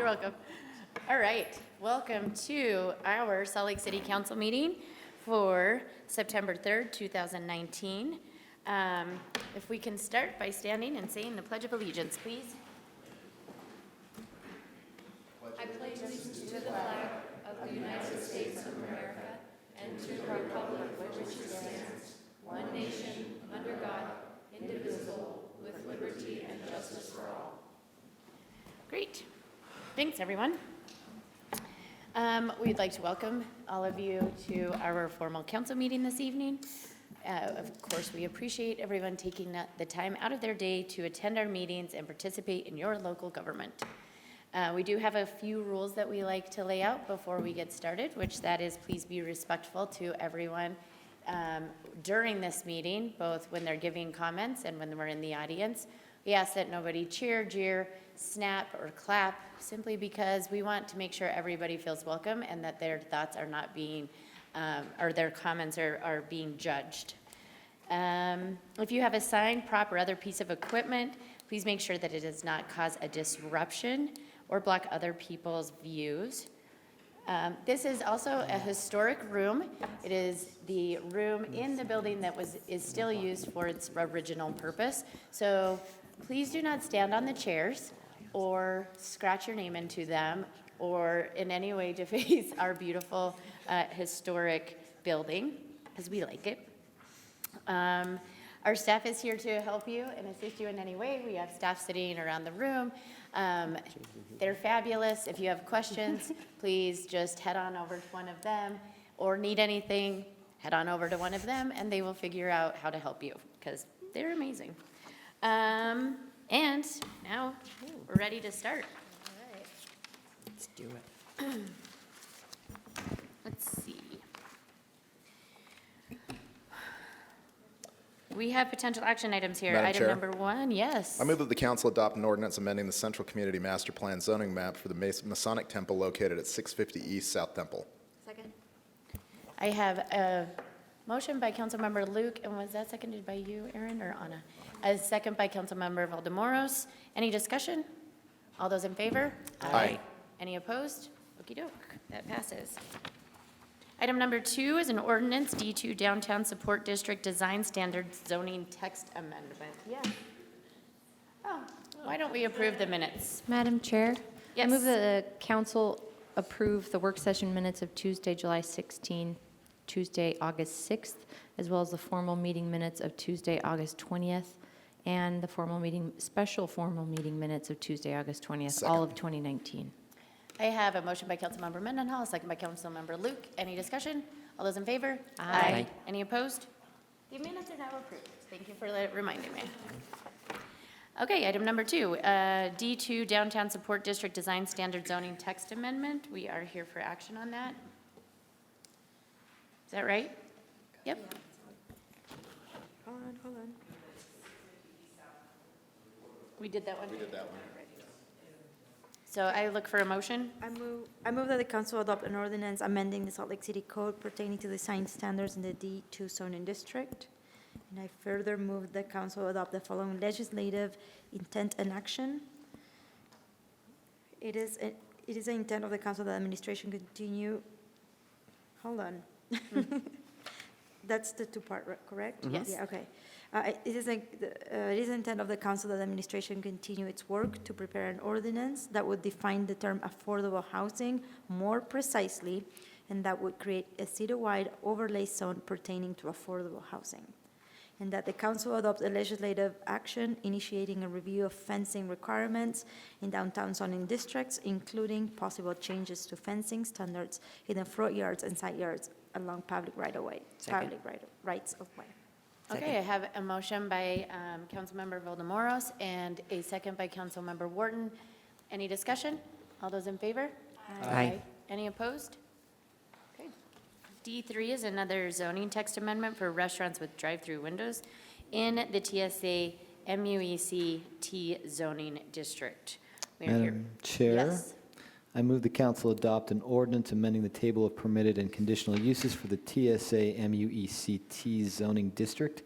You're welcome. All right, welcome to our Salt Lake City Council meeting for September 3rd, 2019. If we can start by standing and saying the Pledge of Allegiance, please. I pledge allegiance to the flag of the United States of America and to the republic for which it stands, one nation, under God, indivisible, with liberty and justice for all. Great. Thanks, everyone. We'd like to welcome all of you to our formal council meeting this evening. Of course, we appreciate everyone taking the time out of their day to attend our meetings and participate in your local government. We do have a few rules that we like to lay out before we get started, which that is, please be respectful to everyone during this meeting, both when they're giving comments and when we're in the audience. We ask that nobody cheer, jeer, snap, or clap, simply because we want to make sure everybody feels welcome and that their thoughts are not being, or their comments are being judged. If you have a sign, prop, or other piece of equipment, please make sure that it does not cause a disruption or block other people's views. This is also a historic room. It is the room in the building that is still used for its original purpose. So please do not stand on the chairs or scratch your name into them or in any way deface our beautiful historic building, because we like it. Our staff is here to help you and assist you in any way. We have staff sitting around the room. They're fabulous. If you have questions, please just head on over to one of them, or need anything, head on over to one of them, and they will figure out how to help you, because they're amazing. And now we're ready to start. All right. Let's do it. Let's see. We have potential action items here. Madam Item Chair? number 1, yes. I move that the council adopt an ordinance amending the Central Community Master Plan zoning map for the Masonic Temple located at 650 East South Temple. Second. I have a motion by Councilmember Luke, and was that seconded by you, Aaron, or Anna? A second by Councilmember Valdemoros. Any discussion? All those in favor? Aye. Any opposed? Okey-doke, that passes. Item number 2 is an ordinance, D2 Downtown Support District Design Standards Zoning Text Amendment. Yeah. Oh, why don't we approve the minutes? Madam Chair? Yes. I move that the council approve the work session minutes of Tuesday, July 16, Tuesday, August 6th, as well as the formal meeting minutes of Tuesday, August 20th, and the special formal meeting minutes of Tuesday, August 20th, all of 2019. I have a motion by Councilmember Mendenhall, a second by Councilmember Luke. Any discussion? All those in favor? Aye. Any opposed? The minutes are now approved. Thank you for reminding me. Okay, item number 2, D2 Downtown Support District Design Standard Zoning Text Amendment. We are here for action on that. Is that right? Yep. Hold on. We did that one? We did that one. So I look for a motion. I move that the council adopt an ordinance amending the Salt Lake City Code pertaining to design standards in the D2 zoning district. And I further move that council adopt the following legislative intent and action. It is the intent of the council that administration continue. Hold on. That's the two-part, correct? Yes. Yeah, okay. It is the intent of the council that administration continue its work to prepare an ordinance that would define the term affordable housing more precisely, and that would create a citywide overlay zone pertaining to affordable housing. And that the council adopt a legislative action initiating a review of fencing requirements in downtown zoning districts, including possible changes to fencing standards in the front yards and side yards along public rights of way. Okay, I have a motion by Councilmember Valdemoros and a second by Councilmember Wharton. Any discussion? All those in favor? Aye. Any opposed? Okay. D3 is another zoning text amendment for restaurants with drive-through windows in the TSA MUEC T zoning district. We are here. Madam Chair? Yes. I move the council adopt an ordinance amending the table of permitted and conditional uses for the TSA MUECT zoning district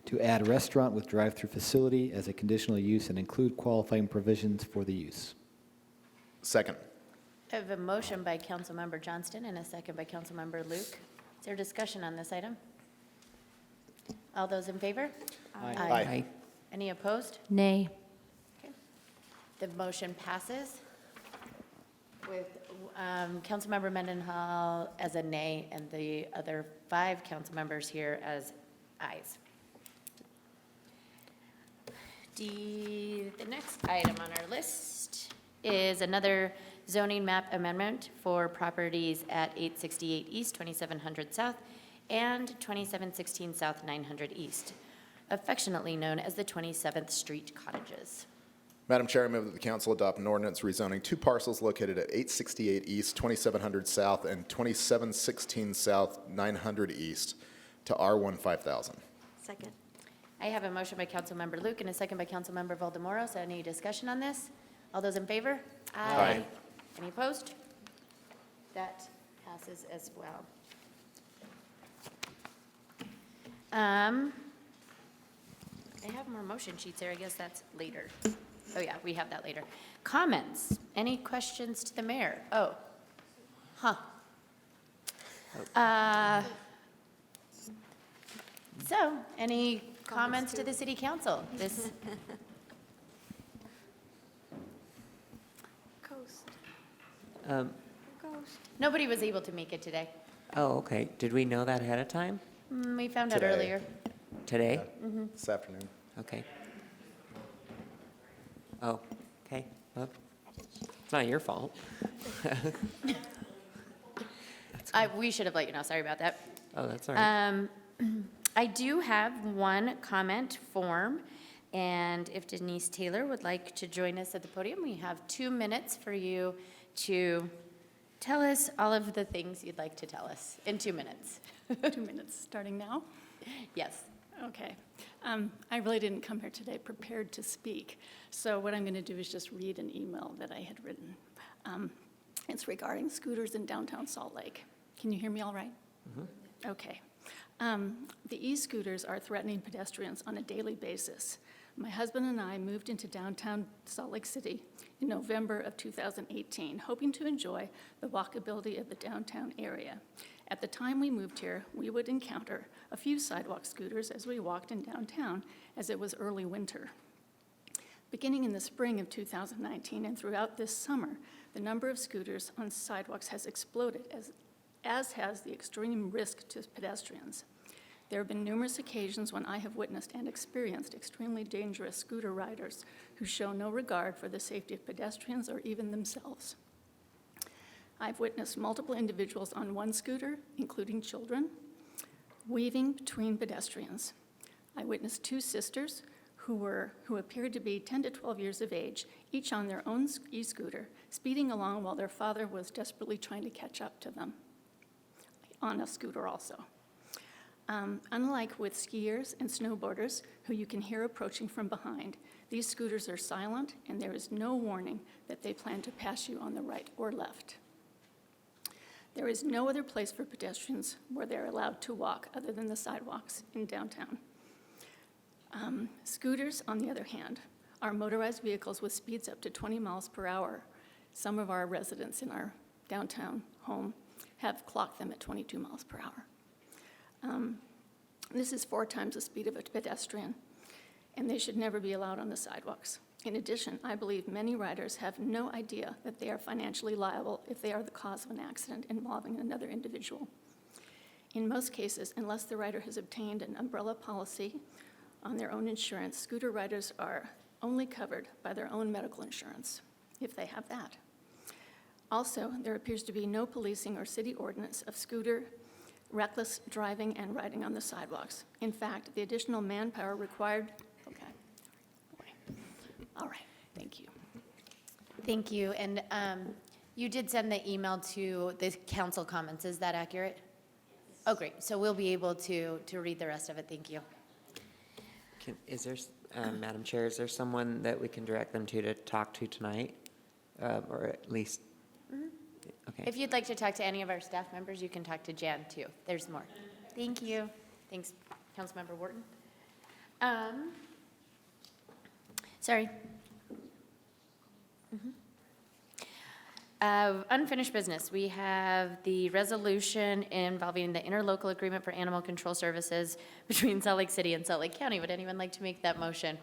to add restaurant with drive-through facility as a conditional use and include qualifying provisions for the use. Second. I have a motion by Councilmember Johnston and a second by Councilmember Luke. Is there discussion on this item? All those in favor? Aye. Any opposed? Nay. Okay. The motion passes with Councilmember Mendenhall as a nay and the other 5 council members here as ayes. The next item on our list is another zoning map amendment for properties at 868 East, 2700 South, and 2716 South, 900 East, affectionately known as the 27th Street Cottages. Madam Chair, I move that the council adopt an ordinance rezoning 2 parcels located at 868 East, 2700 South, and 2716 South, 900 East to R1 5000. Second. I have a motion by Councilmember Luke and a second by Councilmember Valdemoros. Any discussion on this? All those in favor? Aye. Any opposed? That passes as well. I have more motion sheets there. I guess that's later. Oh, yeah, we have that later. Comments? Any questions to the mayor? Oh, so, any comments to the city council? This, Ghost. Ghost. nobody was able to make it today. Oh, okay. Did we know that ahead of time? We found out Today. earlier. Today? This afternoon. Okay. Oh, okay. Well, it's not your fault. We should have let you know. Sorry about that. Oh, that's all right. I do have one comment form, and if Denise Taylor would like to join us at the podium, we have 2 minutes for you to tell us all of the things you'd like to tell us in 2 minutes. 2 minutes, starting now? Yes. Okay. I really didn't come here today prepared to speak, so what I'm going to do is just read an email that I had written. It's regarding scooters in downtown Salt Lake. Can you hear me all right? Okay. The e-scooters are threatening pedestrians on a daily basis. My husband and I moved into downtown Salt Lake City in November of 2018, hoping to enjoy the walkability of the downtown area. At the time we moved here, we would encounter a few sidewalk scooters as we walked in downtown, as it was early winter. Beginning in the spring of 2019 and throughout this summer, the number of scooters on sidewalks has exploded, as has the extreme risk to pedestrians. There have been numerous occasions when I have witnessed and experienced extremely dangerous scooter riders who show no regard for the safety of pedestrians or even themselves. I've witnessed multiple individuals on one scooter, including children, weaving between pedestrians. I witnessed 2 sisters who appeared to be 10 to 12 years of age, each on their own e-scooter, speeding along while their father was desperately trying to catch up to them, on a scooter also. Unlike with skiers and snowboarders, who you can hear approaching from behind, these scooters are silent and there is no warning that they plan to pass you on the right or left. There is no other place for pedestrians where they're allowed to walk other than the sidewalks in downtown. Scooters, on the other hand, are motorized vehicles with speeds up to 20 miles per hour. Some of our residents in our downtown home have clocked them at 22 miles per hour. This is 4 times the speed of a pedestrian, and they should never be allowed on the sidewalks. In addition, I believe many riders have no idea that they are financially liable if they are the cause of an accident involving another individual. In most cases, unless the rider has obtained an umbrella policy on their own insurance, scooter riders are only covered by their own medical insurance, if they have that. Also, there appears to be no policing or city ordinance of scooter reckless driving and riding on the sidewalks. In fact, the additional manpower required, all right, thank you. Thank you. And you did send the email to the council comments. Is that accurate? Oh, great. So we'll be able to read the rest of it. Thank you. Is there, Madam Chair, is there someone that we can direct them to talk to tonight? Or at least, okay. If you'd like to talk to any of our staff members, you can talk to Jan, too. There's more. Thank you. Thanks, Councilmember Wharton. Sorry. Unfinished business, we have the resolution involving the interlocal agreement for animal control services between Salt Lake City and Salt Lake County. Would anyone like to make that motion?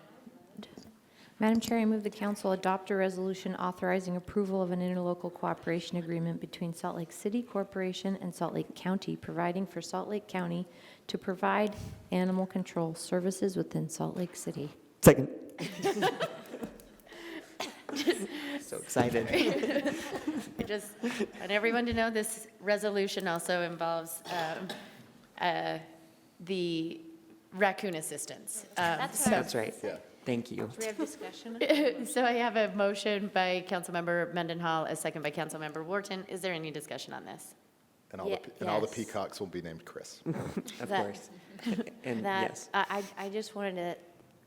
Madam Chair, I move the council adopt a resolution authorizing approval of an interlocal cooperation agreement between Salt Lake City Corporation and Salt Lake County, providing for Salt Lake County to provide animal control services within Salt Lake City. Second. So excited. I just want everyone to know this resolution also involves the raccoon assistance. That's right. Yeah. Thank you. Do we have discussion? So I have a motion by Councilmember Mendenhall, a second by Councilmember Wharton. Is there any discussion on this? And all the Yes. peacocks will be named Chris. Of That- course. And That, yes, I just wanted to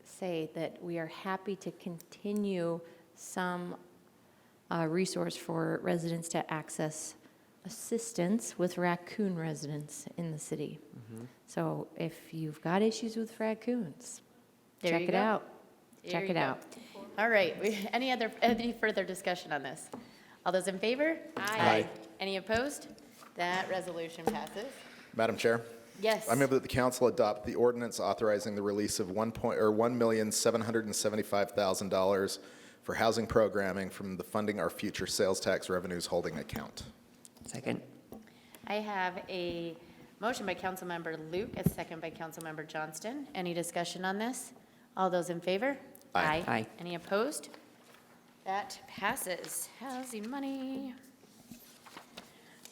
say that we are happy to continue some resource for residents to access assistance with raccoon residents in the city. So if you've got issues with raccoons, There check you it go. out. There Check you it go. out. All right, any further discussion on this? All those in favor? Aye. Any opposed? That resolution passes. Madam Chair? Yes. I move that the council adopt the ordinance authorizing the release of $1,775,000 for housing programming from the Funding Our Future Sales Tax Revenues Holding Account. second. I have a motion by Councilmember Luke, a second by Councilmember Johnston. Any discussion on this? All those in favor? Aye. Aye. Any opposed? That passes. Housing money.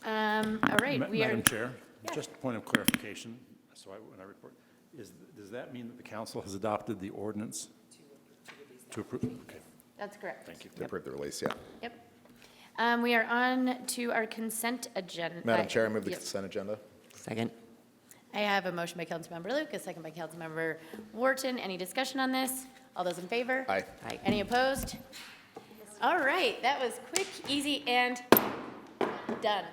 All right, we are. Madam Chair, Yeah. just a point of clarification, so when I report, does that mean that the council has adopted the ordinance? To approve? Okay, That's correct. thank you. To approve the release, yeah. Yep. We are on to our consent agenda. Madam Chair, I move the Yep. consent agenda. Second. I have a motion by Councilmember Luke, a second by Councilmember Wharton. Any discussion on this? All those in favor? Aye. Aye. Any opposed? All right, that was quick, easy, and done.